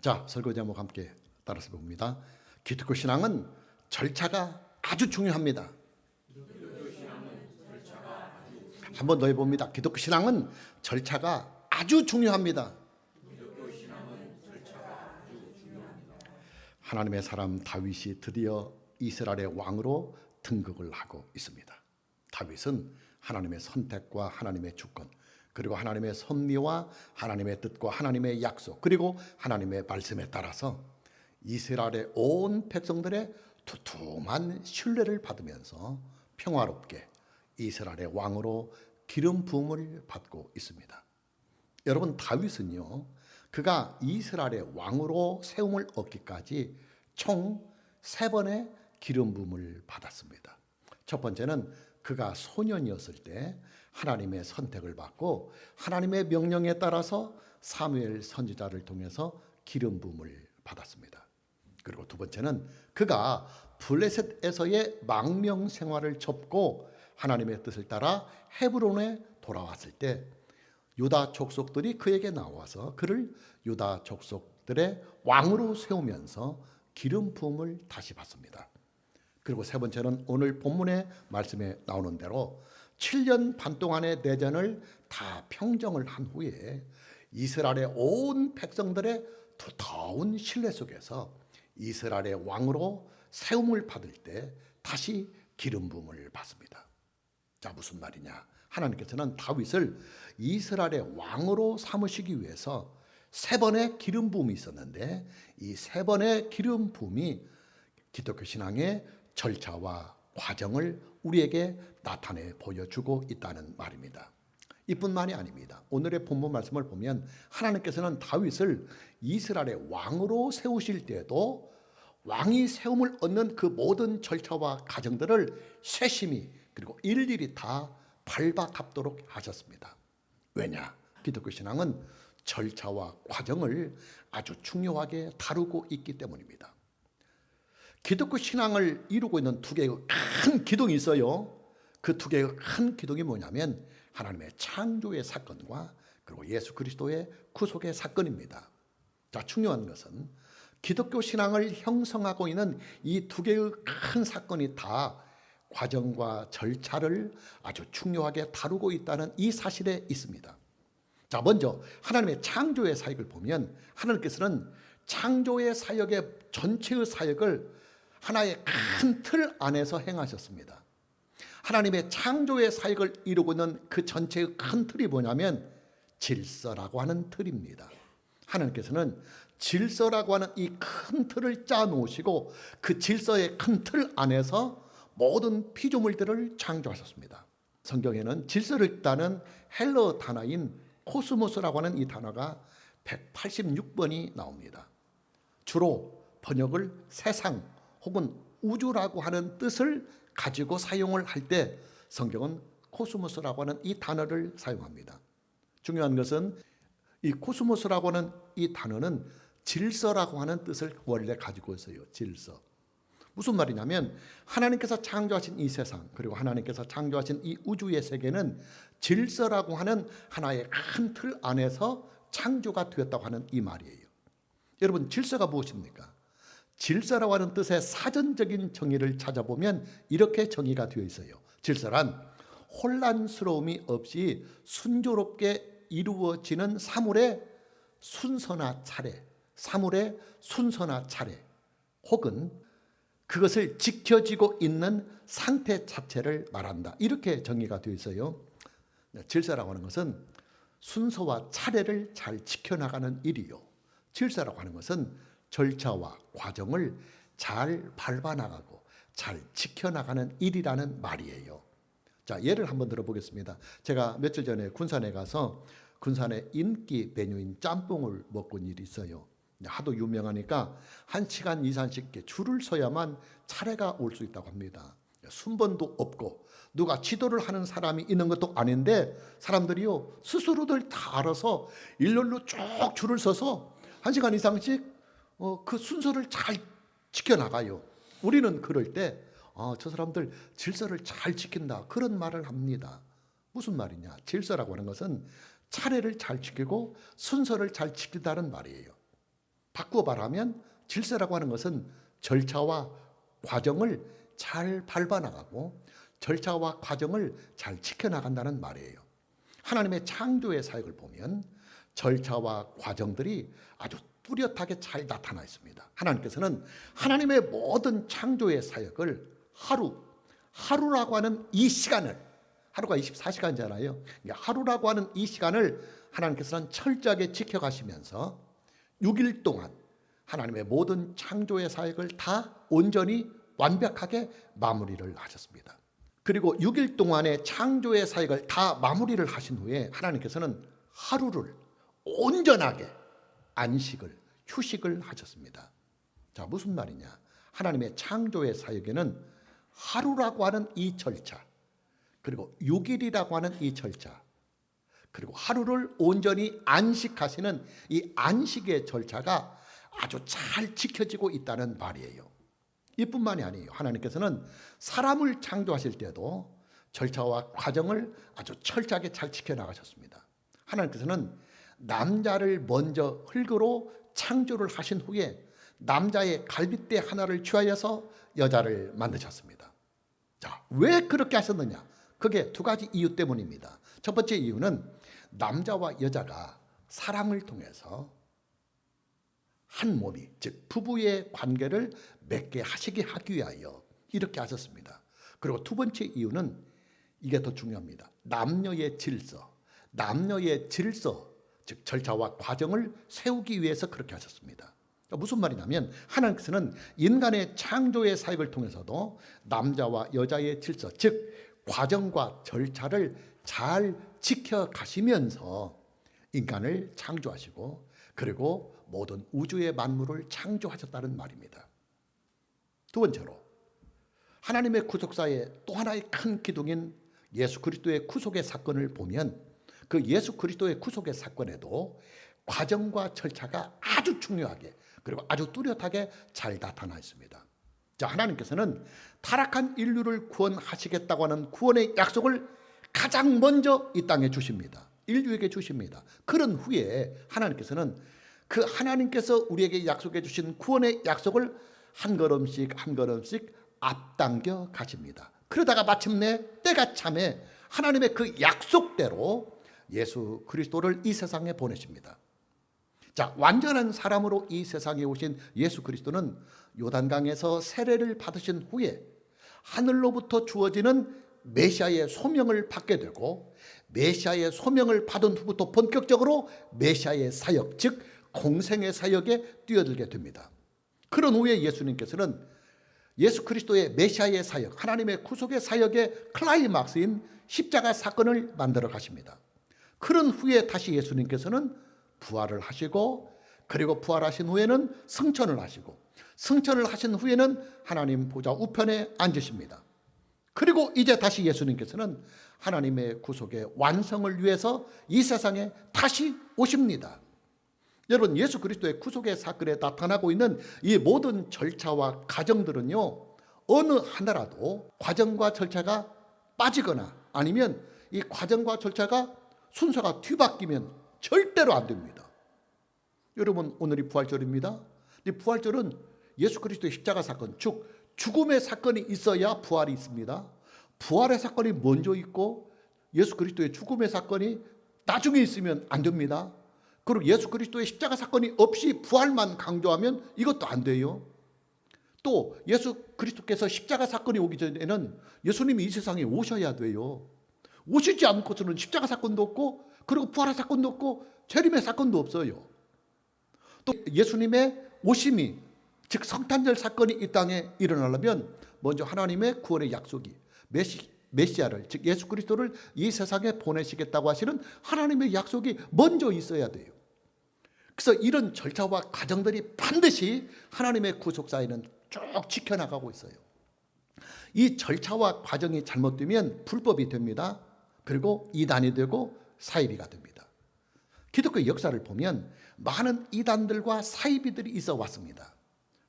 자, 설교 제목 함께 따라서 봅니다. 기독교 신앙은 절차가 아주 중요합니다. 한 번 더 해봅니다. 기독교 신앙은 절차가 아주 중요합니다. 하나님의 사람 다윗이 드디어 이스라엘의 왕으로 등극을 하고 있습니다. 다윗은 하나님의 선택과 하나님의 주권, 그리고 하나님의 섭리와 하나님의 뜻과 하나님의 약속, 그리고 하나님의 말씀에 따라서 이스라엘의 온 백성들의 두툼한 신뢰를 받으면서 평화롭게 이스라엘의 왕으로 기름 부음을 받고 있습니다. 여러분, 다윗은요, 그가 이스라엘의 왕으로 세움을 얻기까지 총 3번의 기름 부음을 받았습니다. 첫 번째는 그가 소년이었을 때 하나님의 선택을 받고 하나님의 명령에 따라서 사무엘 선지자를 통해서 기름 부음을 받았습니다. 그리고 두 번째는 그가 블레셋에서의 망명 생활을 접고 하나님의 뜻을 따라 헤브론에 돌아왔을 때 유다 족속들이 그에게 나와서 그를 유다 족속들의 왕으로 세우면서 기름 부음을 다시 받습니다. 그리고 세 번째는 오늘 본문의 말씀에 나오는 대로 7년 반 동안의 내전을 다 평정을 한 후에 이스라엘의 온 백성들의 두터운 신뢰 속에서 이스라엘의 왕으로 세움을 받을 때 다시 기름 부음을 받습니다. 자, 무슨 말이냐? 하나님께서는 다윗을 이스라엘의 왕으로 삼으시기 위해서 3번의 기름 부음이 있었는데 이 3번의 기름 부음이 기독교 신앙의 절차와 과정을 우리에게 나타내 보여주고 있다는 말입니다. 이뿐만이 아닙니다. 오늘의 본문 말씀을 보면 하나님께서는 다윗을 이스라엘의 왕으로 세우실 때에도 왕이 세움을 얻는 그 모든 절차와 과정들을 세심히 그리고 일일이 다 밟아갑도록 하셨습니다. 왜냐? 기독교 신앙은 절차와 과정을 아주 중요하게 다루고 있기 때문입니다. 기독교 신앙을 이루고 있는 2개의 큰 기둥이 있어요. 그 2개의 큰 기둥이 뭐냐면 하나님의 창조의 사건과 그리고 예수 그리스도의 구속의 사건입니다. 자, 중요한 것은 기독교 신앙을 형성하고 있는 이 2개의 큰 사건이 다 과정과 절차를 아주 중요하게 다루고 있다는 이 사실에 있습니다. 자, 먼저 하나님의 창조의 사역을 보면 하나님께서는 창조의 사역의 전체의 사역을 하나의 큰 틀 안에서 행하셨습니다. 하나님의 창조의 사역을 이루고 있는 그 전체의 큰 틀이 뭐냐면 질서라고 하는 틀입니다. 하나님께서는 질서라고 하는 이 큰 틀을 짜 놓으시고 그 질서의 큰 틀 안에서 모든 피조물들을 창조하셨습니다. 성경에는 질서를 따는 헬러 단어인 코스모스라고 하는 이 단어가 186번이 나옵니다. 주로 번역을 세상 혹은 우주라고 하는 뜻을 가지고 사용을 할 때 성경은 코스모스라고 하는 이 단어를 사용합니다. 중요한 것은 이 코스모스라고 하는 이 단어는 질서라고 하는 뜻을 원래 가지고 있어요. 질서. 무슨 말이냐면 하나님께서 창조하신 이 세상 그리고 하나님께서 창조하신 이 우주의 세계는 질서라고 하는 하나의 큰 틀 안에서 창조가 되었다고 하는 이 말이에요. 여러분, 질서가 무엇입니까? 질서라고 하는 뜻의 사전적인 정의를 찾아보면 이렇게 정의가 되어 있어요. 질서란 혼란스러움이 없이 순조롭게 이루어지는 사물의 순서나 차례, 혹은 그것을 지켜지고 있는 상태 자체를 말한다. 이렇게 정의가 되어 있어요. 질서라고 하는 것은 순서와 차례를 잘 지켜나가는 일이요. 질서라고 하는 것은 절차와 과정을 잘 밟아나가고 잘 지켜나가는 일이라는 말이에요. 자, 예를 한번 들어보겠습니다. 제가 며칠 전에 군산에 가서 군산의 인기 메뉴인 짬뽕을 먹고 온 일이 있어요. 하도 유명하니까 1시간 이상씩 줄을 서야만 차례가 올 수 있다고 합니다. 순번도 없고 누가 지도를 하는 사람이 있는 것도 아닌데 사람들이요 스스로들 다 알아서 일렬로 쭉 줄을 서서 1시간 이상씩 그 순서를 잘 지켜나가요. 우리는 그럴 때 저 사람들 질서를 잘 지킨다 그런 말을 합니다. 무슨 말이냐? 질서라고 하는 것은 차례를 잘 지키고 순서를 잘 지킨다는 말이에요. 바꾸어 말하면 질서라고 하는 것은 절차와 과정을 잘 밟아나가고 절차와 과정을 잘 지켜나간다는 말이에요. 하나님의 창조의 사역을 보면 절차와 과정들이 아주 뚜렷하게 잘 나타나 있습니다. 하나님께서는 하나님의 모든 창조의 사역을 하루라고 하는 이 시간을, 하루가 24시간이잖아요. 하루라고 하는 이 시간을 하나님께서는 철저하게 지켜가시면서 6일 동안 하나님의 모든 창조의 사역을 다 온전히 완벽하게 마무리를 하셨습니다. 그리고 6일 동안의 창조의 사역을 다 마무리를 하신 후에 하나님께서는 하루를 온전하게 휴식을 하셨습니다. 자, 무슨 말이냐? 하나님의 창조의 사역에는 하루라고 하는 이 절차, 그리고 6일이라고 하는 이 절차, 그리고 하루를 온전히 안식하시는 이 안식의 절차가 아주 잘 지켜지고 있다는 말이에요. 이뿐만이 아니에요. 하나님께서는 사람을 창조하실 때도 절차와 과정을 아주 철저하게 잘 지켜나가셨습니다. 하나님께서는 남자를 먼저 흙으로 창조를 하신 후에 남자의 갈빗대 하나를 취하여서 여자를 만드셨습니다. 자, 왜 그렇게 하셨느냐? 그게 두 가지 이유 때문입니다. 첫 번째 이유는 남자와 여자가 사랑을 통해서 한 몸이, 즉 부부의 관계를 맺게 하시게 하기 위하여 이렇게 하셨습니다. 그리고 두 번째 이유는 이게 더 중요합니다. 남녀의 질서, 즉 절차와 과정을 세우기 위해서 그렇게 하셨습니다. 무슨 말이냐면 하나님께서는 인간의 창조의 사역을 통해서도 남자와 여자의 질서, 즉 과정과 절차를 잘 지켜가시면서 인간을 창조하시고 그리고 모든 우주의 만물을 창조하셨다는 말입니다. 두 번째로 하나님의 구속사의 또 하나의 큰 기둥인 예수 그리스도의 구속의 사건을 보면 그 예수 그리스도의 구속의 사건에도 과정과 절차가 아주 중요하게 그리고 아주 뚜렷하게 잘 나타나 있습니다. 자, 하나님께서는 타락한 인류를 구원하시겠다고 하는 구원의 약속을 가장 먼저 이 땅에 주십니다. 인류에게 주십니다. 그런 후에 하나님께서는 그 하나님께서 우리에게 약속해 주신 구원의 약속을 한 걸음씩 앞당겨 가십니다. 그러다가 마침내 때가 참에 하나님의 그 약속대로 예수 그리스도를 이 세상에 보내십니다. 자, 완전한 사람으로 이 세상에 오신 예수 그리스도는 요단강에서 세례를 받으신 후에 하늘로부터 주어지는 메시아의 소명을 받게 되고 메시아의 소명을 받은 후부터 본격적으로 메시아의 사역, 즉 공생의 사역에 뛰어들게 됩니다. 그런 후에 예수님께서는 예수 그리스도의 메시아의 사역, 하나님의 구속의 사역의 클라이막스인 십자가 사건을 만들어 가십니다. 그런 후에 다시 예수님께서는 부활을 하시고 그리고 부활하신 후에는 승천을 하시고 승천을 하신 후에는 하나님 보좌 우편에 앉으십니다. 그리고 이제 다시 예수님께서는 하나님의 구속의 완성을 위해서 이 세상에 다시 오십니다. 여러분, 예수 그리스도의 구속의 사건에 나타나고 있는 이 모든 절차와 과정들은요, 어느 하나라도 과정과 절차가 빠지거나 아니면 이 과정과 절차가 순서가 뒤바뀌면 절대로 안 됩니다. 여러분, 오늘이 부활절입니다. 이 부활절은 예수 그리스도의 십자가 사건, 즉 죽음의 사건이 있어야 부활이 있습니다. 부활의 사건이 먼저 있고 예수 그리스도의 죽음의 사건이 나중에 있으면 안 됩니다. 그리고 예수 그리스도의 십자가 사건이 없이 부활만 강조하면 이것도 안 돼요. 또 예수 그리스도께서 십자가 사건이 오기 전에는 예수님이 이 세상에 오셔야 돼요. 오시지 않고서는 십자가 사건도 없고 그리고 부활의 사건도 없고 재림의 사건도 없어요. 또 예수님의 오심이, 즉 성탄절 사건이 이 땅에 일어나려면 먼저 하나님의 구원의 약속이 메시아를, 즉 예수 그리스도를 이 세상에 보내시겠다고 하시는 하나님의 약속이 먼저 있어야 돼요. 그래서 이런 절차와 과정들이 반드시 하나님의 구속사에는 쭉 지켜나가고 있어요. 이 절차와 과정이 잘못되면 불법이 됩니다. 그리고 이단이 되고 사이비가 됩니다. 기독교 역사를 보면 많은 이단들과 사이비들이 있어 왔습니다.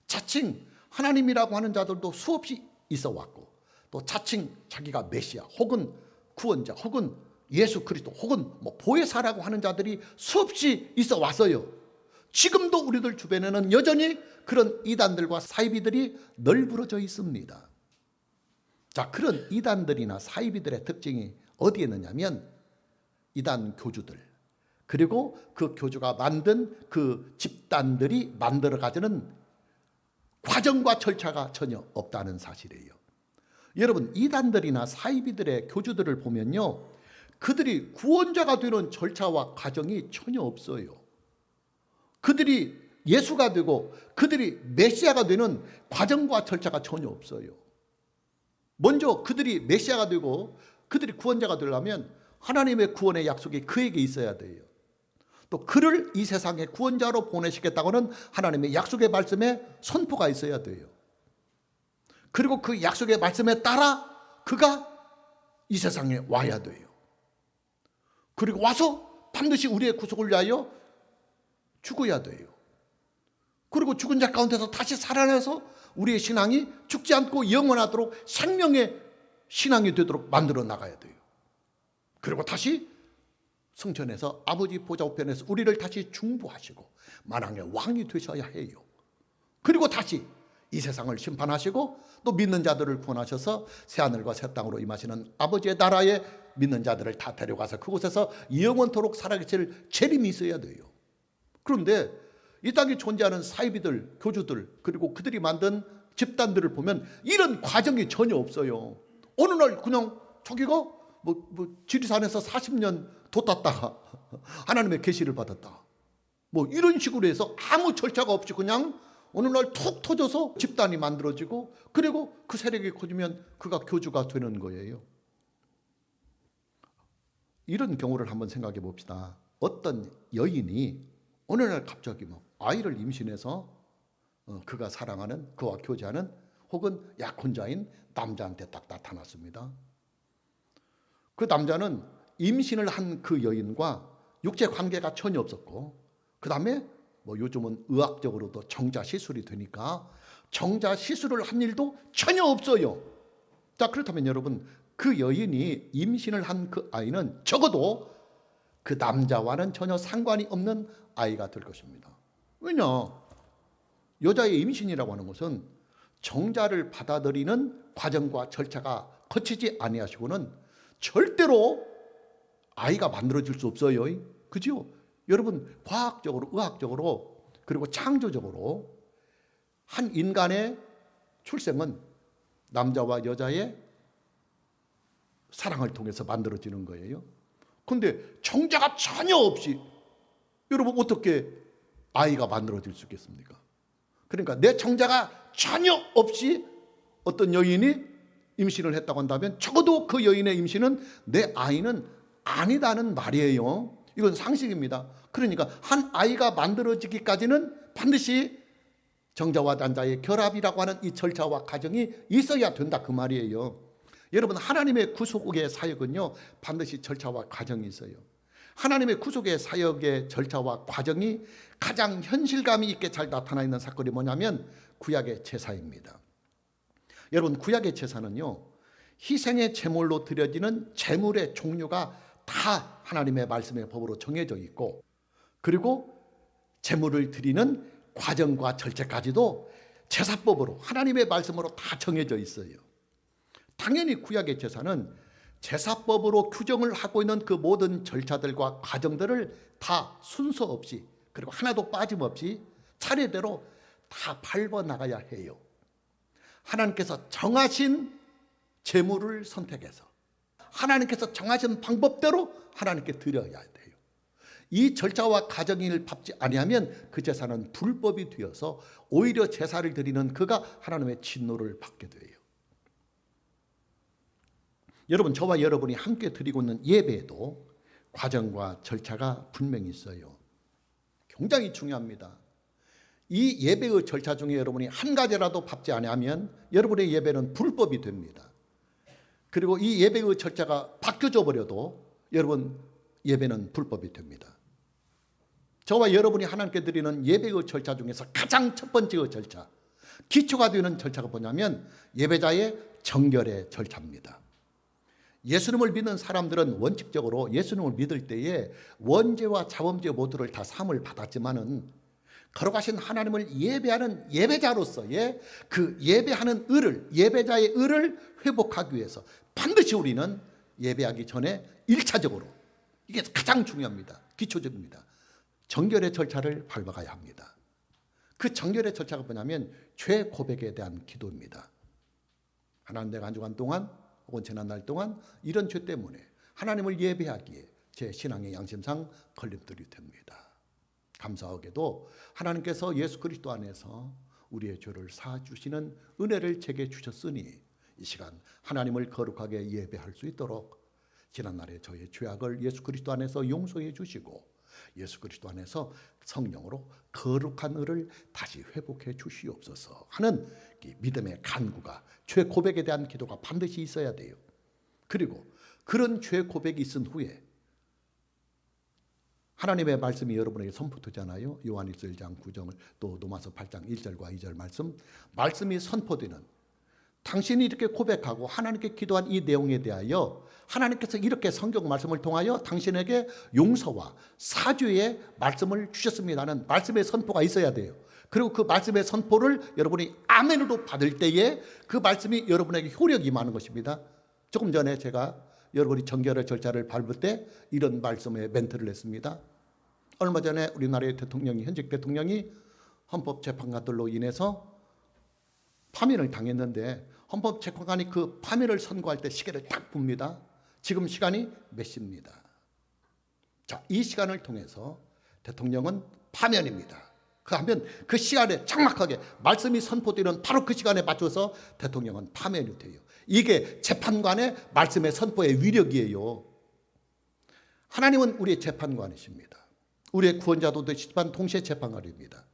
자칭 하나님이라고 하는 자들도 수없이 있어 왔고 또 자칭 자기가 메시아 혹은 구원자 혹은 예수 그리스도 혹은 보혜사라고 하는 자들이 수없이 있어 왔어요. 지금도 우리들 주변에는 여전히 그런 이단들과 사이비들이 널브러져 있습니다. 자, 그런 이단들이나 사이비들의 특징이 어디에 있느냐면 이단 교주들, 그리고 그 교주가 만든 그 집단들이 만들어 가지는 과정과 절차가 전혀 없다는 사실이에요. 여러분, 이단들이나 사이비들의 교주들을 보면요, 그들이 구원자가 되는 절차와 과정이 전혀 없어요. 그들이 예수가 되고 그들이 메시아가 되는 과정과 절차가 전혀 없어요. 먼저 그들이 메시아가 되고 그들이 구원자가 되려면 하나님의 구원의 약속이 그에게 있어야 돼요. 또 그를 이 세상에 구원자로 보내시겠다고는 하나님의 약속의 말씀에 선포가 있어야 돼요. 그리고 그 약속의 말씀에 따라 그가 이 세상에 와야 돼요. 그리고 와서 반드시 우리의 구속을 위하여 죽어야 돼요. 그리고 죽은 자 가운데서 다시 살아나서 우리의 신앙이 죽지 않고 영원하도록 생명의 신앙이 되도록 만들어 나가야 돼요. 그리고 다시 성전에서 아버지 보좌 우편에서 우리를 다시 중보하시고 만왕의 왕이 되셔야 해요. 그리고 다시 이 세상을 심판하시고 또 믿는 자들을 구원하셔서 새하늘과 새 땅으로 임하시는 아버지의 나라에 믿는 자들을 다 데려가서 그곳에서 영원토록 살아계실 재림이 있어야 돼요. 그런데 이 땅에 존재하는 사이비들, 교주들, 그리고 그들이 만든 집단들을 보면 이런 과정이 전혀 없어요. 어느 날 그냥 자기가 지리산에서 40년 돛땄다가 하나님의 계시를 받았다, 이런 식으로 해서 아무 절차가 없이 그냥 어느 날 툭 터져서 집단이 만들어지고 그리고 그 세력이 커지면 그가 교주가 되는 거예요. 이런 경우를 한번 생각해 봅시다. 어떤 여인이 어느 날 갑자기 아이를 임신해서 그가 사랑하는, 그와 교제하는 혹은 약혼자인 남자한테 딱 나타났습니다. 그 남자는 임신을 한 그 여인과 육체 관계가 전혀 없었고, 그 다음에 요즘은 의학적으로도 정자 시술이 되니까 정자 시술을 한 일도 전혀 없어요. 자, 그렇다면 여러분, 그 여인이 임신을 한 그 아이는 적어도 그 남자와는 전혀 상관이 없는 아이가 될 것입니다. 왜냐? 여자의 임신이라고 하는 것은 정자를 받아들이는 과정과 절차가 거치지 아니하시고는 절대로 아이가 만들어질 수 없어요. 그죠? 여러분, 과학적으로, 의학적으로, 그리고 창조적으로 한 인간의 출생은 남자와 여자의 사랑을 통해서 만들어지는 거예요. 그런데 정자가 전혀 없이 여러분 어떻게 아이가 만들어질 수 있겠습니까? 그러니까 내 정자가 전혀 없이 어떤 여인이 임신을 했다고 한다면 적어도 그 여인의 임신은 내 아이는 아니다는 말이에요. 이건 상식입니다. 그러니까 한 아이가 만들어지기까지는 반드시 정자와 난자의 결합이라고 하는 이 절차와 과정이 있어야 된다, 그 말이에요. 여러분, 하나님의 구속의 사역은요, 반드시 절차와 과정이 있어요. 하나님의 구속의 사역의 절차와 과정이 가장 현실감이 있게 잘 나타나 있는 사건이 뭐냐면 구약의 제사입니다. 여러분, 구약의 제사는요, 희생의 제물로 드려지는 제물의 종류가 다 하나님의 말씀의 법으로 정해져 있고, 그리고 제물을 드리는 과정과 절차까지도 제사법으로 하나님의 말씀으로 다 정해져 있어요. 당연히 구약의 제사는 제사법으로 규정을 하고 있는 그 모든 절차들과 과정들을 다 순서 없이, 그리고 하나도 빠짐없이 차례대로 다 밟아 나가야 해요. 하나님께서 정하신 제물을 선택해서 하나님께서 정하신 방법대로 하나님께 드려야 돼요. 이 절차와 과정을 밟지 아니하면 그 제사는 불법이 되어서 오히려 제사를 드리는 그가 하나님의 진노를 받게 돼요. 여러분, 저와 여러분이 함께 드리고 있는 예배에도 과정과 절차가 분명히 있어요. 굉장히 중요합니다. 이 예배의 절차 중에 여러분이 한 가지라도 밟지 아니하면 여러분의 예배는 불법이 됩니다. 그리고 이 예배의 절차가 바뀌어져 버려도 여러분 예배는 불법이 됩니다. 저와 여러분이 하나님께 드리는 예배의 절차 중에서 가장 첫 번째의 절차, 기초가 되는 절차가 뭐냐면 예배자의 정결의 절차입니다. 예수님을 믿는 사람들은 원칙적으로 예수님을 믿을 때에 원죄와 자범죄 모두를 다 사함을 받았지만은 거룩하신 하나님을 예배하는 예배자로서의 그 예배하는 의를, 예배자의 의를 회복하기 위해서 반드시 우리는 예배하기 전에 1차적으로, 이게 가장 중요합니다. 기초적입니다. 정결의 절차를 밟아가야 합니다. 그 정결의 절차가 뭐냐면 죄 고백에 대한 기도입니다. 하나님, 내가 한 주간 동안 혹은 지난날 동안 이런 죄 때문에 하나님을 예배하기에 제 신앙의 양심상 걸림돌이 됩니다. 감사하게도 하나님께서 예수 그리스도 안에서 우리의 죄를 사주시는 은혜를 제게 주셨으니 이 시간 하나님을 거룩하게 예배할 수 있도록 지난날의 저의 죄악을 예수 그리스도 안에서 용서해 주시고 예수 그리스도 안에서 성령으로 거룩한 의를 다시 회복해 주시옵소서 하는 이 믿음의 간구가, 죄 고백에 대한 기도가 반드시 있어야 돼요. 그리고 그런 죄 고백이 있은 후에 하나님의 말씀이 여러분에게 선포되잖아요. 요한일서 1장 9절 또 로마서 8장 1절과 2절 말씀이 선포되는, 당신이 이렇게 고백하고 하나님께 기도한 이 내용에 대하여 하나님께서 이렇게 성경 말씀을 통하여 당신에게 용서와 사죄의 말씀을 주셨습니다는 말씀의 선포가 있어야 돼요. 그리고 그 말씀의 선포를 여러분이 아멘으로 받을 때에 그 말씀이 여러분에게 효력이 임하는 것입니다. 조금 전에 제가 여러분이 정결의 절차를 밟을 때 이런 말씀의 멘트를 했습니다. 얼마 전에 우리나라의 대통령이, 현직 대통령이 헌법재판관들로 인해서 파면을 당했는데 헌법재판관이 그 파면을 선고할 때 시계를 딱 봅니다. 지금 시간이 몇 시입니다. 자, 이 시간을 통해서 대통령은 파면입니다. 그러면 그 시간에 정확하게 말씀이 선포되는 바로 그 시간에 맞춰서 대통령은 파면이 돼요. 이게 재판관의 말씀의 선포의 위력이에요. 하나님은 우리의 재판관이십니다. 우리의 구원자도 되시지만 동시에 재판관입니다.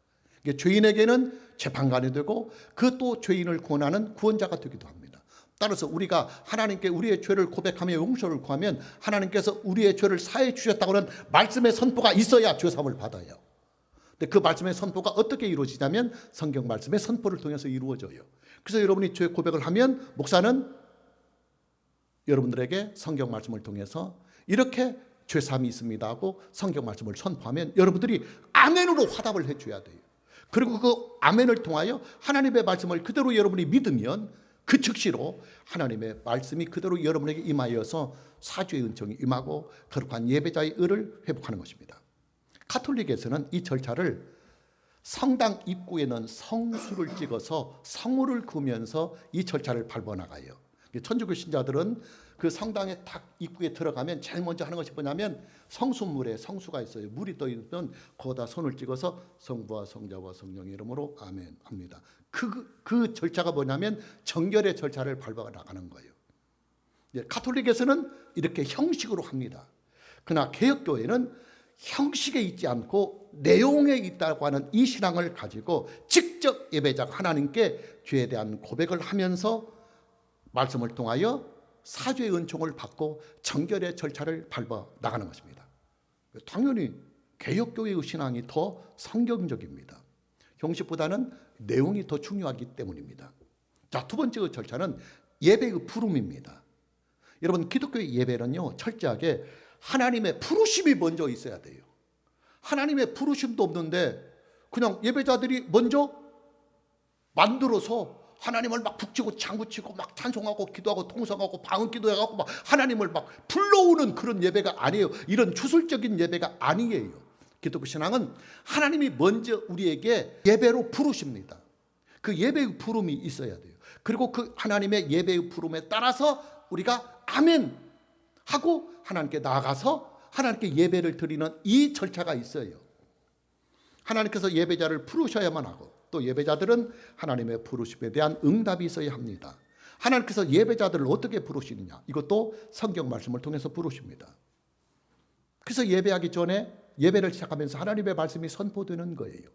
죄인에게는 재판관이 되고 그 또 죄인을 구원하는 구원자가 되기도 합니다. 따라서 우리가 하나님께 우리의 죄를 고백하며 용서를 구하면 하나님께서 우리의 죄를 사해 주셨다고는 말씀의 선포가 있어야 죄사함을 받아요. 근데 그 말씀의 선포가 어떻게 이루어지냐면 성경 말씀의 선포를 통해서 이루어져요. 그래서 여러분이 죄 고백을 하면 목사는 여러분들에게 성경 말씀을 통해서 이렇게 죄사함이 있습니다 하고 성경 말씀을 선포하면 여러분들이 아멘으로 화답을 해줘야 돼요. 그리고 그 아멘을 통하여 하나님의 말씀을 그대로 여러분이 믿으면 그 즉시로 하나님의 말씀이 그대로 여러분에게 임하여서 사죄의 은총이 임하고 거룩한 예배자의 의를 회복하는 것입니다. 가톨릭에서는 이 절차를 성당 입구에는 성수를 찍어서 성물을 그으면서 이 절차를 밟아나가요. 천주교 신자들은 그 성당의 딱 입구에 들어가면 제일 먼저 하는 것이 뭐냐면 성수물에 성수가 있어요. 물이 떠있으면 거기다 손을 찍어서 성부와 성자와 성령의 이름으로 아멘 합니다. 그 절차가 뭐냐면 정결의 절차를 밟아 나가는 거예요. 가톨릭에서는 이렇게 형식으로 합니다. 그러나 개혁교회는 형식에 있지 않고 내용에 있다고 하는 이 신앙을 가지고 직접 예배자가 하나님께 죄에 대한 고백을 하면서 말씀을 통하여 사죄의 은총을 받고 정결의 절차를 밟아 나가는 것입니다. 당연히 개혁교회의 신앙이 더 성경적입니다. 형식보다는 내용이 더 중요하기 때문입니다. 자, 두 번째 절차는 예배의 부름입니다. 여러분, 기독교의 예배는요, 철저하게 하나님의 부르심이 먼저 있어야 돼요. 하나님의 부르심도 없는데 그냥 예배자들이 먼저 만들어서 하나님을 막 북치고 장구치고 막 찬송하고 기도하고 통성하고 방언 기도해가고 막 하나님을 막 불러오는 그런 예배가 아니에요. 이런 주술적인 예배가 아니에요. 기독교 신앙은 하나님이 먼저 우리에게 예배로 부르십니다. 그 예배의 부름이 있어야 돼요. 그리고 그 하나님의 예배의 부름에 따라서 우리가 아멘 하고 하나님께 나아가서 하나님께 예배를 드리는 이 절차가 있어요. 하나님께서 예배자를 부르셔야만 하고 또 예배자들은 하나님의 부르심에 대한 응답이 있어야 합니다. 하나님께서 예배자들을 어떻게 부르시느냐? 이것도 성경 말씀을 통해서 부르십니다. 그래서 예배하기 전에 예배를 시작하면서 하나님의 말씀이 선포되는 거예요.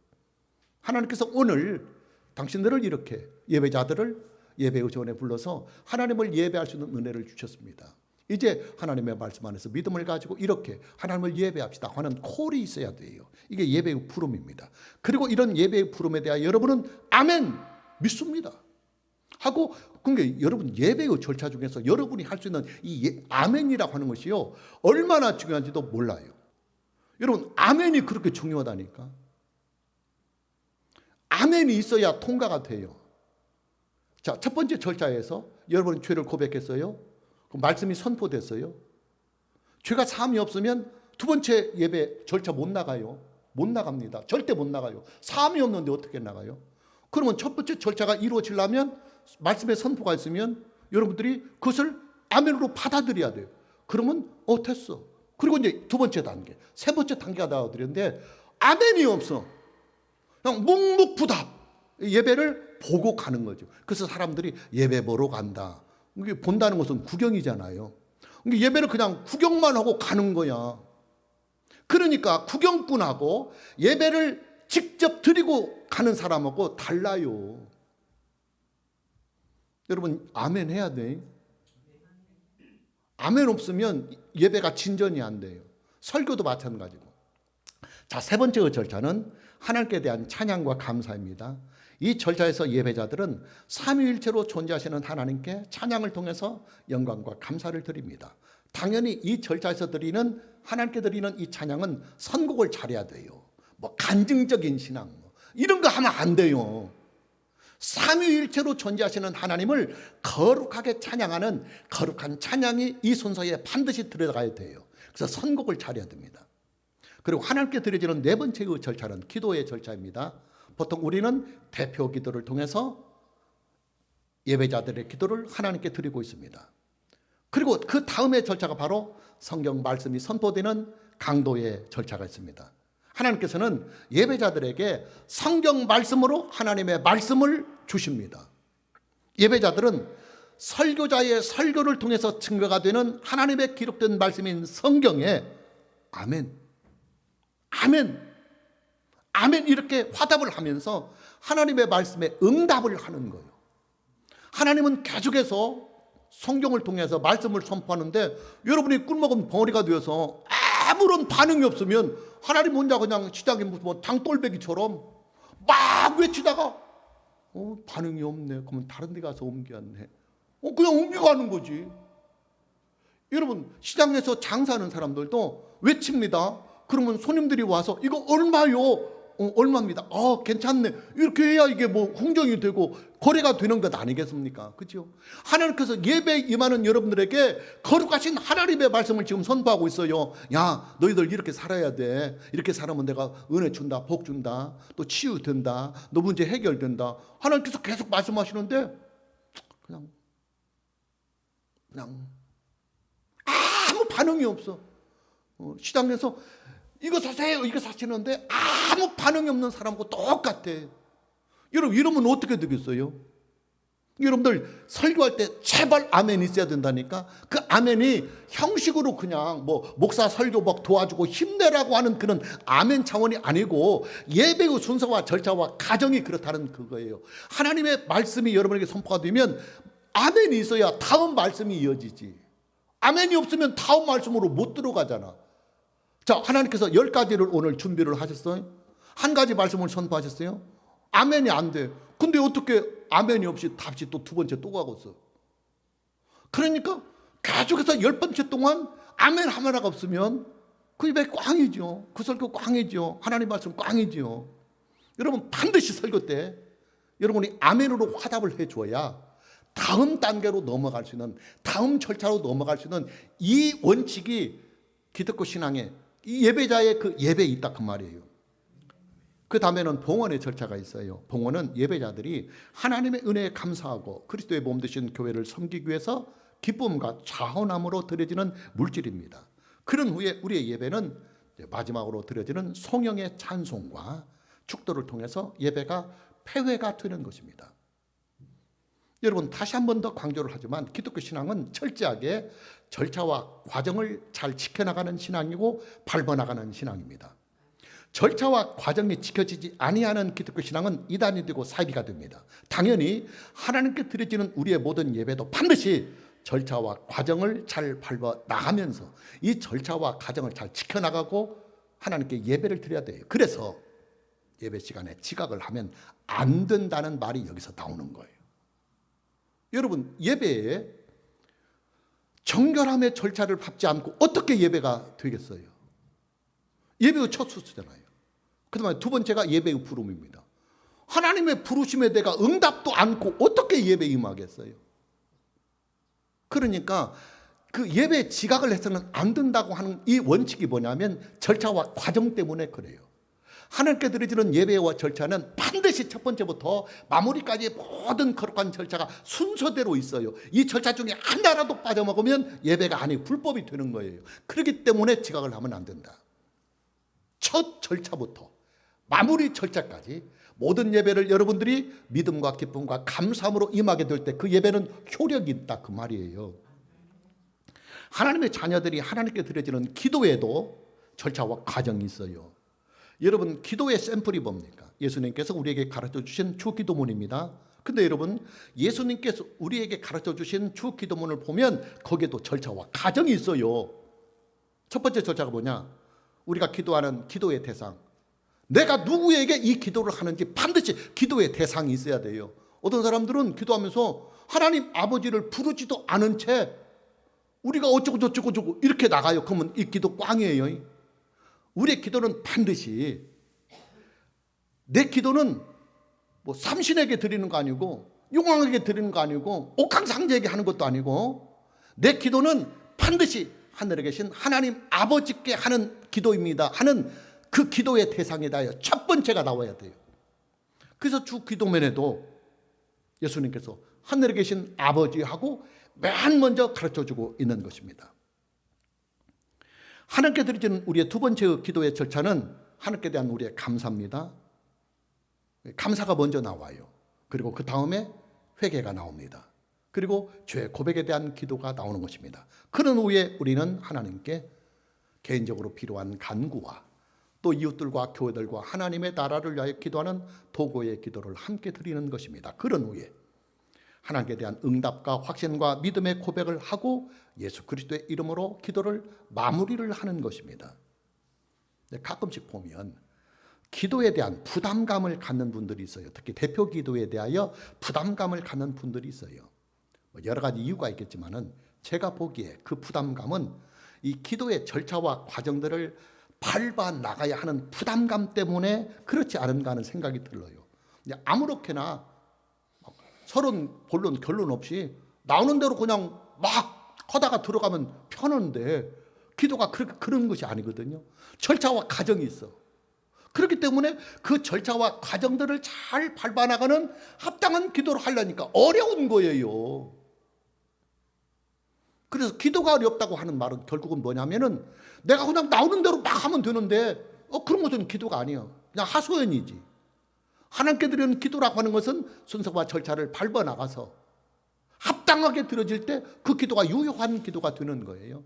하나님께서 오늘 당신들을 이렇게 예배자들을 예배의 전에 불러서 하나님을 예배할 수 있는 은혜를 주셨습니다. 이제 하나님의 말씀 안에서 믿음을 가지고 이렇게 하나님을 예배합시다 하는 콜이 있어야 돼요. 이게 예배의 부름입니다. 그리고 이런 예배의 부름에 대하여 여러분은 아멘 믿습니다 하고, 그러니까 여러분 예배의 절차 중에서 여러분이 할 수 있는 이 아멘이라고 하는 것이요 얼마나 중요한지도 몰라요. 여러분 아멘이 그렇게 중요하다니까. 아멘이 있어야 통과가 돼요. 자, 첫 번째 절차에서 여러분이 죄를 고백했어요. 말씀이 선포됐어요. 죄가 사함이 없으면 두 번째 예배 절차 못 나가요. 못 나갑니다. 절대 못 나가요. 사함이 없는데 어떻게 나가요? 그러면 첫 번째 절차가 이루어지려면 말씀의 선포가 있으면 여러분들이 그것을 아멘으로 받아들여야 돼요. 그러면 됐어. 그리고 이제 두 번째 단계, 세 번째 단계가 나와드렸는데 아멘이 없어. 그냥 묵묵부답 예배를 보고 가는 거죠. 그래서 사람들이 예배 보러 간다. 이게 본다는 것은 구경이잖아요. 예배를 그냥 구경만 하고 가는 거야. 그러니까 구경꾼하고 예배를 직접 드리고 가는 사람하고 달라요. 여러분 아멘 해야 돼. 아멘 없으면 예배가 진전이 안 돼요. 설교도 마찬가지고. 자, 세 번째 절차는 하나님께 대한 찬양과 감사입니다. 이 절차에서 예배자들은 삼위일체로 존재하시는 하나님께 찬양을 통해서 영광과 감사를 드립니다. 당연히 이 절차에서 드리는 하나님께 드리는 이 찬양은 선곡을 잘해야 돼요. 뭐 간증적인 신앙 이런 거 하면 안 돼요. 삼위일체로 존재하시는 하나님을 거룩하게 찬양하는 거룩한 찬양이 이 순서에 반드시 들어가야 돼요. 그래서 선곡을 잘해야 됩니다. 그리고 하나님께 드려지는 네 번째 절차는 기도의 절차입니다. 보통 우리는 대표 기도를 통해서 예배자들의 기도를 하나님께 드리고 있습니다. 그리고 그 다음의 절차가 바로 성경 말씀이 선포되는 강도의 절차가 있습니다. 하나님께서는 예배자들에게 성경 말씀으로 하나님의 말씀을 주십니다. 예배자들은 설교자의 설교를 통해서 증거가 되는 하나님의 기록된 말씀인 성경에 아멘, 아멘, 아멘 이렇게 화답을 하면서 하나님의 말씀에 응답을 하는 거예요. 하나님은 계속해서 성경을 통해서 말씀을 선포하는데 여러분이 꿀먹은 벙어리가 되어서 아무런 반응이 없으면 하나님 혼자 그냥 시장에 무슨 당돌배기처럼 막 외치다가 반응이 없네. 그러면 다른 데 가서 옮겨왔네. 그냥 옮겨가는 거지. 여러분 시장에서 장사하는 사람들도 외칩니다. 그러면 손님들이 와서 이거 얼마요? 얼마입니다. 괜찮네. 이렇게 해야 이게 뭐 흥정이 되고 거래가 되는 것 아니겠습니까? 그렇죠? 하나님께서 예배에 임하는 여러분들에게 거룩하신 하나님의 말씀을 지금 선포하고 있어요. 야, 너희들 이렇게 살아야 돼. 이렇게 살아면 내가 은혜 준다, 복 준다, 또 치유된다, 너 문제 해결된다. 하나님께서 계속 말씀하시는데 그냥 아무 반응이 없어. 시장에서 이거 사세요, 이거 사시는데 아무 반응이 없는 사람하고 똑같아. 여러분 이러면 어떻게 되겠어요? 여러분들 설교할 때 제발 아멘 있어야 된다니까. 그 아멘이 형식으로 그냥 뭐 목사 설교 막 도와주고 힘내라고 하는 그런 아멘 차원이 아니고 예배의 순서와 절차와 가정이 그렇다는 그거예요. 하나님의 말씀이 여러분에게 선포가 되면 아멘이 있어야 다음 말씀이 이어지지. 아멘이 없으면 다음 말씀으로 못 들어가잖아. 자, 하나님께서 10가지를 오늘 준비를 하셨어요. 한 가지 말씀을 선포하셨어요. 아멘이 안 돼. 근데 어떻게 아멘이 없이 다시 또 두 번째 또 가고 있어. 그러니까 계속해서 10번째 동안 아멘 하나가 없으면 그 입에 꽝이죠. 그 설교 꽝이죠. 하나님 말씀 꽝이죠. 여러분 반드시 설교 때 여러분이 아멘으로 화답을 해줘야 다음 단계로 넘어갈 수 있는, 다음 절차로 넘어갈 수 있는 이 원칙이 기독교 신앙의 이 예배자의 그 예배에 있다 그 말이에요. 그 다음에는 봉헌의 절차가 있어요. 봉헌은 예배자들이 하나님의 은혜에 감사하고 그리스도의 몸 되신 교회를 섬기기 위해서 기쁨과 자원함으로 드려지는 물질입니다. 그런 후에 우리의 예배는 마지막으로 드려지는 성령의 찬송과 축도를 통해서 예배가 폐회가 되는 것입니다. 여러분 다시 한 번 더 강조를 하지만 기독교 신앙은 철저하게 절차와 과정을 잘 지켜나가는 신앙이고 밟아나가는 신앙입니다. 절차와 과정이 지켜지지 아니하는 기독교 신앙은 이단이 되고 사이비가 됩니다. 당연히 하나님께 드려지는 우리의 모든 예배도 반드시 절차와 과정을 잘 밟아나가면서 이 절차와 과정을 잘 지켜나가고 하나님께 예배를 드려야 돼요. 그래서 예배 시간에 지각을 하면 안 된다는 말이 여기서 나오는 거예요. 여러분 예배에 정결함의 절차를 밟지 않고 어떻게 예배가 되겠어요? 예배의 첫 수수잖아요. 그 다음에 두 번째가 예배의 부름입니다. 하나님의 부르심에 내가 응답도 않고 어떻게 예배에 임하겠어요? 그러니까 그 예배에 지각을 해서는 안 된다고 하는 이 원칙이 뭐냐면 절차와 과정 때문에 그래요. 하나님께 드려지는 예배와 절차는 반드시 첫 번째부터 마무리까지의 모든 거룩한 절차가 순서대로 있어요. 이 절차 중에 하나라도 빠져먹으면 예배가 아니고 불법이 되는 거예요. 그렇기 때문에 지각을 하면 안 된다. 첫 절차부터 마무리 절차까지 모든 예배를 여러분들이 믿음과 기쁨과 감사함으로 임하게 될 때 그 예배는 효력이 있다 그 말이에요. 하나님의 자녀들이 하나님께 드려지는 기도에도 절차와 과정이 있어요. 여러분 기도의 샘플이 뭡니까? 예수님께서 우리에게 가르쳐 주신 주 기도문입니다. 근데 여러분 예수님께서 우리에게 가르쳐 주신 주 기도문을 보면 거기에도 절차와 과정이 있어요. 첫 번째 절차가 뭐냐? 우리가 기도하는 기도의 대상. 내가 누구에게 이 기도를 하는지 반드시 기도의 대상이 있어야 돼요. 어떤 사람들은 기도하면서 하나님 아버지를 부르지도 않은 채 우리가 어쩌고 저쩌고 이렇게 나가요. 그러면 이 기도 꽝이에요. 우리의 기도는 반드시 내 기도는 뭐 삼신에게 드리는 거 아니고 용왕에게 드리는 거 아니고 옥황상제에게 하는 것도 아니고 내 기도는 반드시 하늘에 계신 하나님 아버지께 하는 기도입니다 하는 그 기도의 대상에다 첫 번째가 나와야 돼요. 그래서 주 기도문에도 예수님께서 하늘에 계신 아버지하고 맨 먼저 가르쳐주고 있는 것입니다. 하나님께 드리는 우리의 두 번째 기도의 절차는 하나님께 대한 우리의 감사입니다. 감사가 먼저 나와요. 그리고 그 다음에 회개가 나옵니다. 그리고 죄 고백에 대한 기도가 나오는 것입니다. 그런 후에 우리는 하나님께 개인적으로 필요한 간구와 또 이웃들과 교회들과 하나님의 나라를 위하여 기도하는 도고의 기도를 함께 드리는 것입니다. 그런 후에 하나님께 대한 응답과 확신과 믿음의 고백을 하고 예수 그리스도의 이름으로 기도를 마무리를 하는 것입니다. 가끔씩 보면 기도에 대한 부담감을 갖는 분들이 있어요. 특히 대표 기도에 대하여 부담감을 갖는 분들이 있어요. 여러 가지 이유가 있겠지만은 제가 보기에 그 부담감은 이 기도의 절차와 과정들을 밟아 나가야 하는 부담감 때문에 그렇지 않은가 하는 생각이 들어요. 아무렇게나 서론 본론 결론 없이 나오는 대로 그냥 막 하다가 들어가면 편한데 기도가 그런 것이 아니거든요. 절차와 과정이 있어. 그렇기 때문에 그 절차와 과정들을 잘 밟아나가는 합당한 기도를 하려니까 어려운 거예요. 그래서 기도가 어렵다고 하는 말은 결국은 뭐냐면은 내가 그냥 나오는 대로 막 하면 되는데 그런 것은 기도가 아니에요. 그냥 하소연이지. 하나님께 드리는 기도라고 하는 것은 순서와 절차를 밟아나가서 합당하게 드려질 때 그 기도가 유효한 기도가 되는 거예요.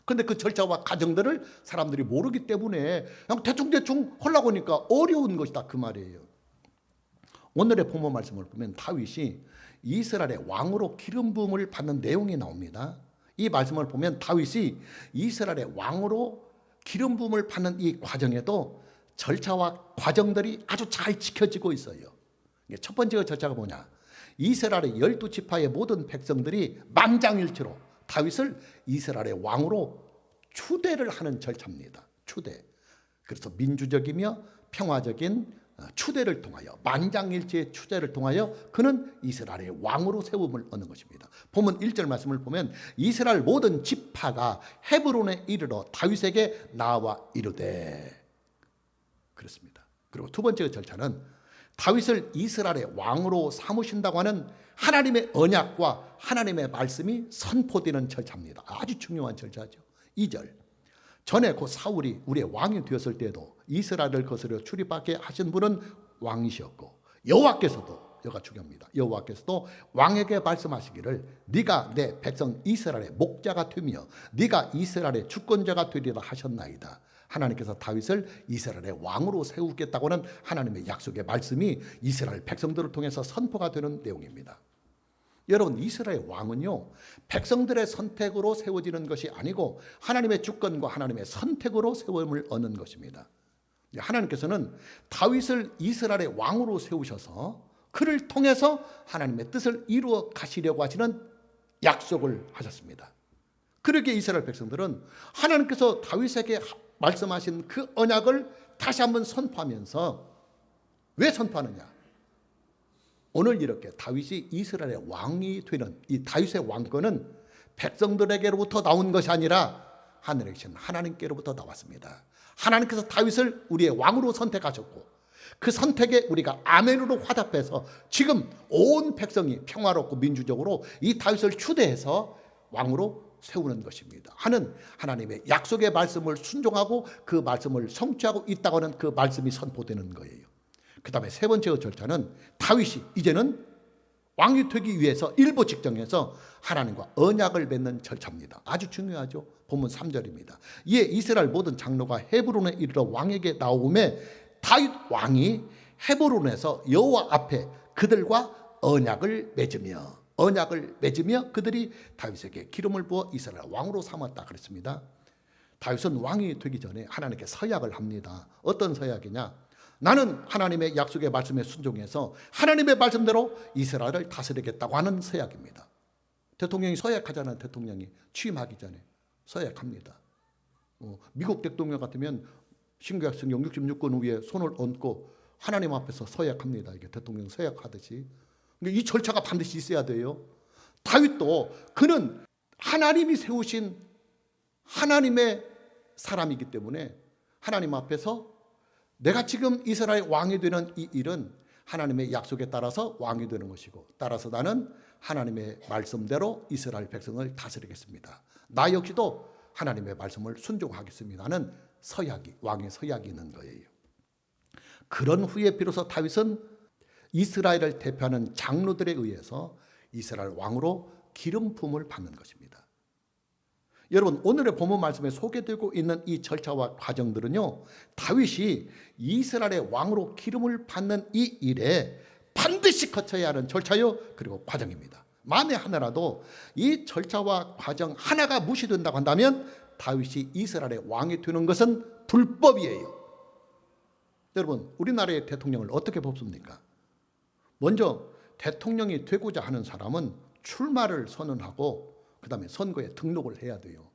그런데 그 절차와 과정들을 사람들이 모르기 때문에 그냥 대충대충 하려고 하니까 어려운 것이다 그 말이에요. 오늘의 본문 말씀을 보면 다윗이 이스라엘의 왕으로 기름 부음을 받는 내용이 나옵니다. 이 말씀을 보면 다윗이 이스라엘의 왕으로 기름 부음을 받는 이 과정에도 절차와 과정들이 아주 잘 지켜지고 있어요. 첫 번째 절차가 뭐냐? 이스라엘의 12지파의 모든 백성들이 만장일치로 다윗을 이스라엘의 왕으로 추대를 하는 절차입니다. 추대. 그래서 민주적이며 평화적인 추대를 통하여 만장일치의 추대를 통하여 그는 이스라엘의 왕으로 세움을 얻는 것입니다. 본문 1절 말씀을 보면 이스라엘 모든 지파가 헤브론에 이르러 다윗에게 나와 이르되 그렇습니다. 그리고 두 번째 절차는 다윗을 이스라엘의 왕으로 삼으신다고 하는 하나님의 언약과 하나님의 말씀이 선포되는 절차입니다. 아주 중요한 절차죠. 2절 전에 그 사울이 우리의 왕이 되었을 때도 이스라엘을 거스려 출입하게 하신 분은 왕이셨고 여호와께서도 여가 중요합니다. 여호와께서도 왕에게 말씀하시기를 네가 내 백성 이스라엘의 목자가 되며 네가 이스라엘의 주권자가 되리라 하셨나이다. 하나님께서 다윗을 이스라엘의 왕으로 세우겠다고 하는 하나님의 약속의 말씀이 이스라엘 백성들을 통해서 선포가 되는 내용입니다. 여러분 이스라엘 왕은요 백성들의 선택으로 세워지는 것이 아니고 하나님의 주권과 하나님의 선택으로 세움을 얻는 것입니다. 하나님께서는 다윗을 이스라엘의 왕으로 세우셔서 그를 통해서 하나님의 뜻을 이루어 가시려고 하시는 약속을 하셨습니다. 그러기에 이스라엘 백성들은 하나님께서 다윗에게 말씀하신 그 언약을 다시 한번 선포하면서 왜 선포하느냐? 오늘 이렇게 다윗이 이스라엘의 왕이 되는 이 다윗의 왕권은 백성들에게로부터 나온 것이 아니라 하늘에 계신 하나님께로부터 나왔습니다. 하나님께서 다윗을 우리의 왕으로 선택하셨고 그 선택에 우리가 아멘으로 화답해서 지금 온 백성이 평화롭고 민주적으로 이 다윗을 추대해서 왕으로 세우는 것입니다. 하는 하나님의 약속의 말씀을 순종하고 그 말씀을 성취하고 있다고 하는 그 말씀이 선포되는 거예요. 그 다음에 세 번째 절차는 다윗이 이제는 왕이 되기 위해서 일부 직정에서 하나님과 언약을 맺는 절차입니다. 아주 중요하죠. 본문 3절입니다. 이에 이스라엘 모든 장로가 헤브론에 이르러 왕에게 나오매 다윗 왕이 헤브론에서 여호와 앞에 그들과 언약을 맺으며 그들이 다윗에게 기름을 부어 이스라엘 왕으로 삼았다 그랬습니다. 다윗은 왕이 되기 전에 하나님께 서약을 합니다. 어떤 서약이냐? 나는 하나님의 약속의 말씀에 순종해서 하나님의 말씀대로 이스라엘을 다스리겠다고 하는 서약입니다. 대통령이 서약하잖아요. 대통령이 취임하기 전에 서약합니다. 미국 대통령 같으면 신구약성경 66권 위에 손을 얹고 하나님 앞에서 서약합니다. 이게 대통령 서약하듯이. 이 절차가 반드시 있어야 돼요. 다윗도 그는 하나님이 세우신 하나님의 사람이기 때문에 하나님 앞에서 내가 지금 이스라엘 왕이 되는 이 일은 하나님의 약속에 따라서 왕이 되는 것이고 따라서 나는 하나님의 말씀대로 이스라엘 백성을 다스리겠습니다. 나 역시도 하나님의 말씀을 순종하겠습니다. 하는 서약이 왕의 서약이 있는 거예요. 그런 후에 비로소 다윗은 이스라엘을 대표하는 장로들에 의해서 이스라엘 왕으로 기름 부음을 받는 것입니다. 여러분 오늘의 본문 말씀에 소개되고 있는 이 절차와 과정들은요 다윗이 이스라엘의 왕으로 기름을 받는 이 일에 반드시 거쳐야 하는 절차요 그리고 과정입니다. 만에 하나라도 이 절차와 과정 하나가 무시된다고 한다면 다윗이 이스라엘의 왕이 되는 것은 불법이에요. 여러분 우리나라의 대통령을 어떻게 뽑습니까? 먼저 대통령이 되고자 하는 사람은 출마를 선언하고 그 다음에 선거에 등록을 해야 돼요.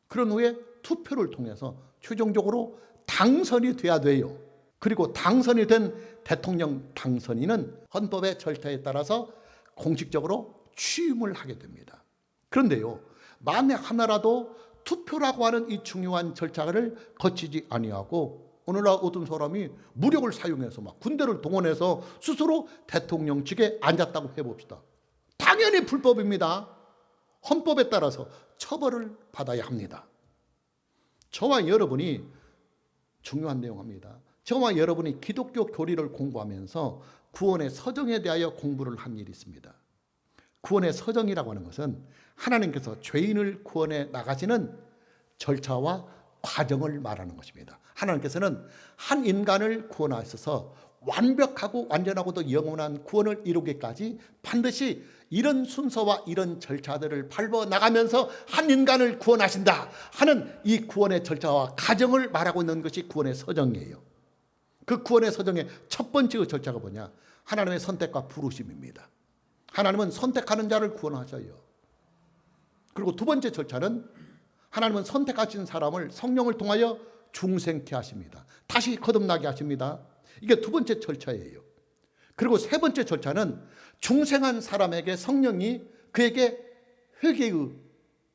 그런 후에 투표를 통해서 최종적으로 당선이 돼야 돼요. 그리고 당선이 된 대통령 당선인은 헌법의 절차에 따라서 공식적으로 취임을 하게 됩니다. 그런데요, 만에 하나라도 투표라고 하는 이 중요한 절차를 거치지 아니하고 오늘날 어떤 사람이 무력을 사용해서 막 군대를 동원해서 스스로 대통령직에 앉았다고 해봅시다. 당연히 불법입니다. 헌법에 따라서 처벌을 받아야 합니다. 저와 여러분이 중요한 내용입니다. 저와 여러분이 기독교 교리를 공부하면서 구원의 서정에 대하여 공부를 한 일이 있습니다. 구원의 서정이라고 하는 것은 하나님께서 죄인을 구원해 나가시는 절차와 과정을 말하는 것입니다. 하나님께서는 한 인간을 구원하셔서 완벽하고 완전하고도 영원한 구원을 이루기까지 반드시 이런 순서와 이런 절차들을 밟아 나가면서 한 인간을 구원하신다 하는 이 구원의 절차와 과정을 말하고 있는 것이 구원의 서정이에요. 그 구원의 서정의 첫 번째 절차가 뭐냐? 하나님의 선택과 부르심입니다. 하나님은 선택하는 자를 구원하셔요. 그리고 두 번째 절차는 하나님은 선택하신 사람을 성령을 통하여 중생케 하십니다. 다시 거듭나게 하십니다. 이게 두 번째 절차예요. 그리고 세 번째 절차는 중생한 사람에게 성령이 그에게 회개의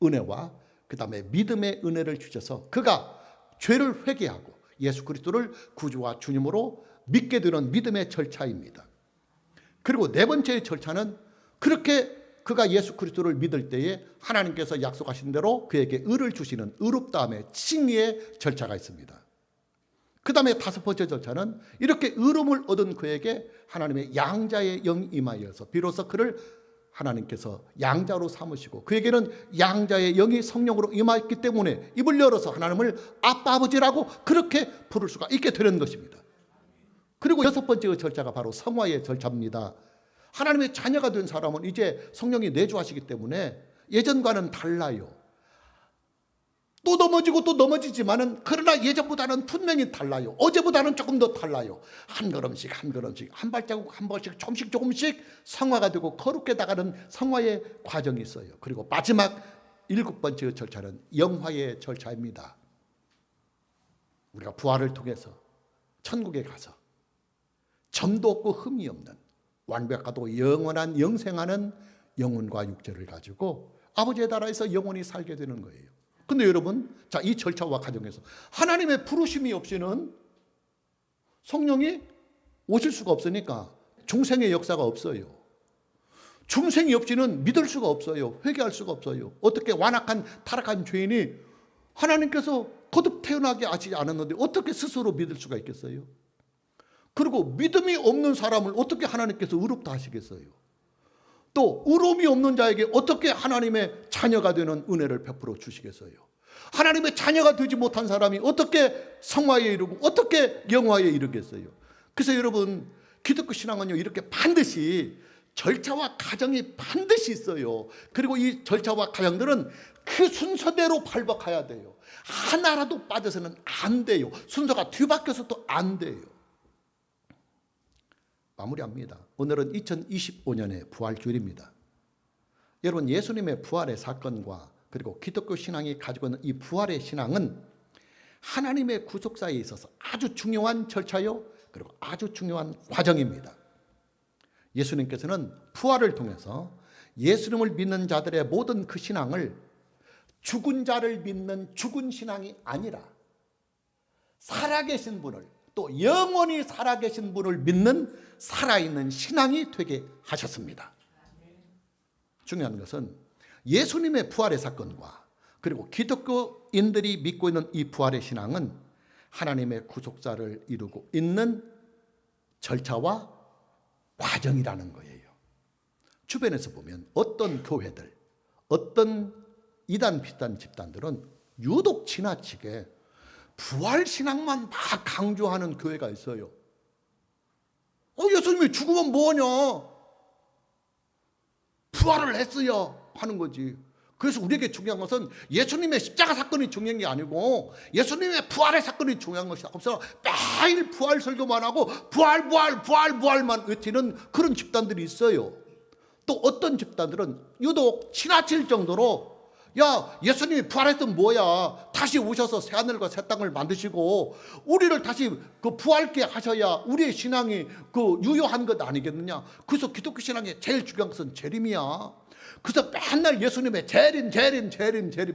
은혜와 그 다음에 믿음의 은혜를 주셔서 그가 죄를 회개하고 예수 그리스도를 구주와 주님으로 믿게 되는 믿음의 절차입니다. 그리고 네 번째 절차는 그렇게 그가 예수 그리스도를 믿을 때에 하나님께서 약속하신 대로 그에게 의를 주시는 의롭다함의 칭의의 절차가 있습니다. 그 다음에 다섯 번째 절차는 이렇게 의로움을 얻은 그에게 하나님의 양자의 영이 임하여서 비로소 그를 하나님께서 양자로 삼으시고 그에게는 양자의 영이 성령으로 임하였기 때문에 입을 열어서 하나님을 아빠 아버지라고 그렇게 부를 수가 있게 되는 것입니다. 그리고 여섯 번째 절차가 바로 성화의 절차입니다. 하나님의 자녀가 된 사람은 이제 성령이 내주하시기 때문에 예전과는 달라요. 또 넘어지고 또 넘어지지만은 그러나 예전보다는 분명히 달라요. 어제보다는 조금 더 달라요. 한 걸음씩 한 걸음씩 한 발자국 한 발씩 조금씩 성화가 되고 거룩게 나가는 성화의 과정이 있어요. 그리고 마지막 일곱 번째 절차는 영화의 절차입니다. 우리가 부활을 통해서 천국에 가서 점도 없고 흠이 없는 완벽하고 영원한 영생하는 영혼과 육체를 가지고 아버지의 나라에서 영원히 살게 되는 거예요. 근데 여러분, 자, 이 절차와 과정에서 하나님의 부르심이 없이는 성령이 오실 수가 없으니까 중생의 역사가 없어요. 중생이 없이는 믿을 수가 없어요. 회개할 수가 없어요. 어떻게 완악한 타락한 죄인이 하나님께서 거듭 태어나게 하지 않았는데 어떻게 스스로 믿을 수가 있겠어요? 그리고 믿음이 없는 사람을 어떻게 하나님께서 의롭다 하시겠어요? 또 의로움이 없는 자에게 어떻게 하나님의 자녀가 되는 은혜를 베풀어 주시겠어요? 하나님의 자녀가 되지 못한 사람이 어떻게 성화에 이르고 어떻게 영화에 이르겠어요? 그래서 여러분, 기독교 신앙은요, 이렇게 반드시 절차와 과정이 반드시 있어요. 그리고 이 절차와 과정들은 그 순서대로 밟아가야 돼요. 하나라도 빠져서는 안 돼요. 순서가 뒤바뀌어서도 안 돼요. 마무리합니다. 오늘은 2025년의 부활주일입니다. 여러분, 예수님의 부활의 사건과 그리고 기독교 신앙이 가지고 있는 이 부활의 신앙은 하나님의 구속사에 있어서 아주 중요한 절차요, 그리고 아주 중요한 과정입니다. 예수님께서는 부활을 통해서 예수님을 믿는 자들의 모든 그 신앙을 죽은 자를 믿는 죽은 신앙이 아니라 살아계신 분을, 또 영원히 살아계신 분을 믿는 살아있는 신앙이 되게 하셨습니다. 중요한 것은 예수님의 부활의 사건과 그리고 기독교인들이 믿고 있는 이 부활의 신앙은 하나님의 구속사를 이루고 있는 절차와 과정이라는 거예요. 주변에서 보면 어떤 교회들, 어떤 이단 비단 집단들은 유독 지나치게 부활신앙만 막 강조하는 교회가 있어요. 예수님이 죽으면 뭐하냐? 부활을 했어요 하는 거지. 그래서 우리에게 중요한 것은 예수님의 십자가 사건이 중요한 게 아니고 예수님의 부활의 사건이 중요한 것이다. 그래서 매일 부활 설교만 하고 부활만 외치는 그런 집단들이 있어요. 또 어떤 집단들은 유독 지나칠 정도로 야, 예수님이 부활했던 뭐야? 다시 오셔서 새하늘과 새 땅을 만드시고 우리를 다시 그 부활케 하셔야 우리의 신앙이 그 유효한 것 아니겠느냐? 그래서 기독교 신앙의 제일 중요한 것은 재림이야. 그래서 맨날 예수님의 재림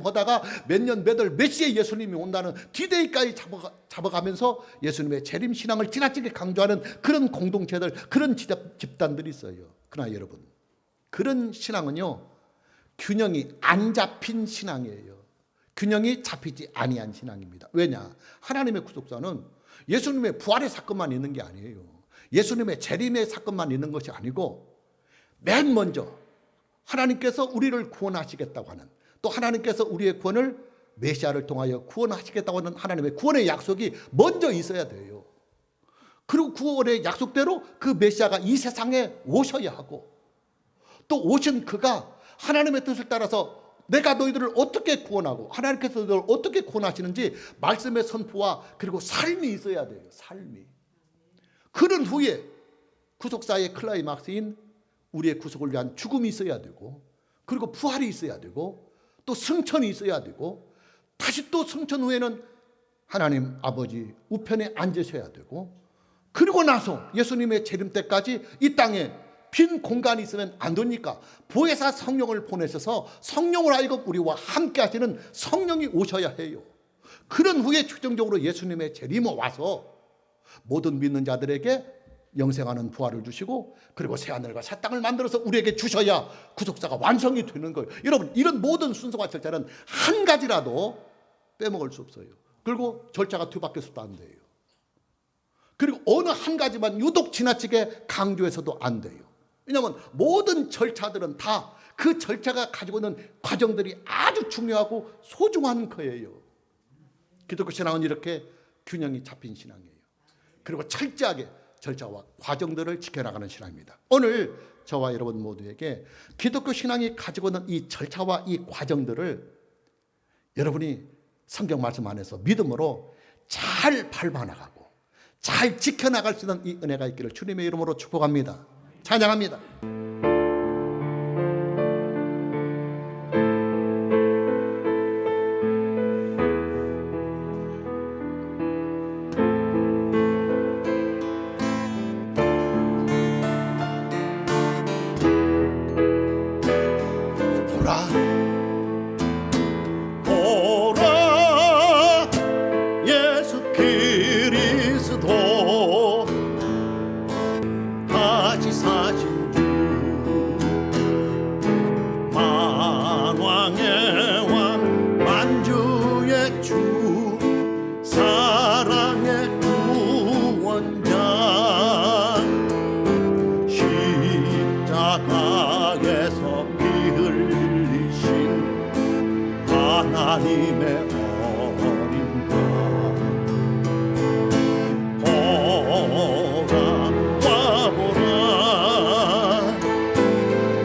하다가 몇 년, 몇 시에 예수님이 온다는 디데이까지 잡아가면서 예수님의 재림 신앙을 지나치게 강조하는 그런 공동체들, 그런 집단들이 있어요. 그러나 여러분, 그런 신앙은요, 균형이 안 잡힌 신앙이에요. 균형이 잡히지 아니한 신앙입니다. 왜냐? 하나님의 구속사는 예수님의 부활의 사건만 있는 게 아니에요. 예수님의 재림의 사건만 있는 것이 아니고 맨 먼저 하나님께서 우리를 구원하시겠다고 하는, 또 하나님께서 우리의 구원을 메시아를 통하여 구원하시겠다고 하는 하나님의 구원의 약속이 먼저 있어야 돼요. 그리고 구원의 약속대로 그 메시아가 이 세상에 오셔야 하고, 또 오신 그가 하나님의 뜻을 따라서 내가 너희들을 어떻게 구원하고 하나님께서 너희들을 어떻게 구원하시는지 말씀의 선포와 그리고 삶이 있어야 돼요. 삶이. 그런 후에 구속사의 클라이막스인 우리의 구속을 위한 죽음이 있어야 되고, 그리고 부활이 있어야 되고, 또 승천이 있어야 되고, 다시 또 승천 후에는 하나님 아버지 우편에 앉으셔야 되고, 그리고 나서 예수님의 재림 때까지 이 땅에 빈 공간이 있으면 안 되니까 보혜사 성령을 보내셔서 성령을 하여금 우리와 함께 하시는 성령이 오셔야 해요. 그런 후에 최종적으로 예수님의 재림이 와서 모든 믿는 자들에게 영생하는 부활을 주시고, 그리고 새하늘과 새 땅을 만들어서 우리에게 주셔야 구속사가 완성이 되는 거예요. 여러분, 이런 모든 순서와 절차는 한 가지라도 빼먹을 수 없어요. 그리고 절차가 뒤바뀌어서도 안 돼요. 그리고 어느 한 가지만 유독 지나치게 강조해서도 안 돼요. 왜냐하면 모든 절차들은 다 그 절차가 가지고 있는 과정들이 아주 중요하고 소중한 거예요. 기독교 신앙은 이렇게 균형이 잡힌 신앙이에요. 그리고 철저하게 절차와 과정들을 지켜나가는 신앙입니다. 오늘 저와 여러분 모두에게 기독교 신앙이 가지고 있는 이 절차와 이 과정들을 여러분이 성경 말씀 안에서 믿음으로 잘 밟아나가고 잘 지켜나갈 수 있는 이 은혜가 있기를 주님의 이름으로 축복합니다. 찬양합니다. 다시 사신 주 만왕의 왕 만주의 주 사랑의 구원자 십자가에서 피 흘리신 하나님의 어린 양 보라 와보라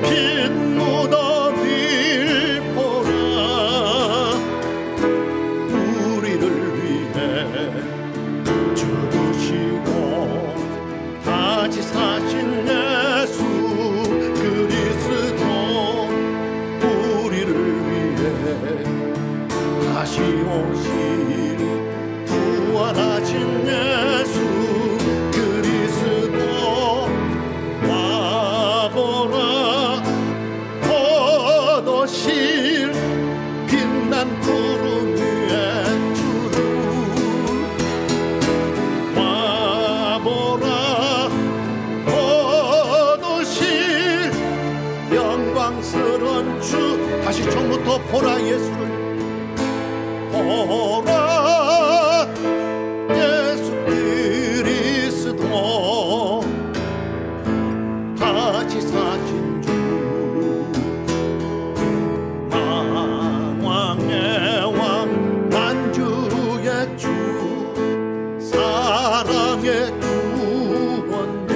빈 무덤을 보라 우리를 위해 죽으시고 다시 사신 예수 그리스도 우리를 위해 다시 오실 부활하신 예수 그리스도 와보라 포도실 빛난 구름 위에 주를 와보라 포도실 영광스러운 주 다시 처음부터 보라 예수를 보라 예수 그리스도 다시 사신 주 만왕의 왕 만주의 주 사랑의 구원자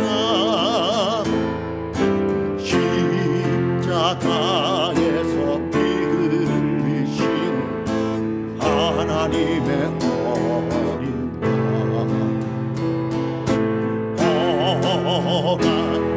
십자가에서 피 흘리신 하나님의 어린 양 보라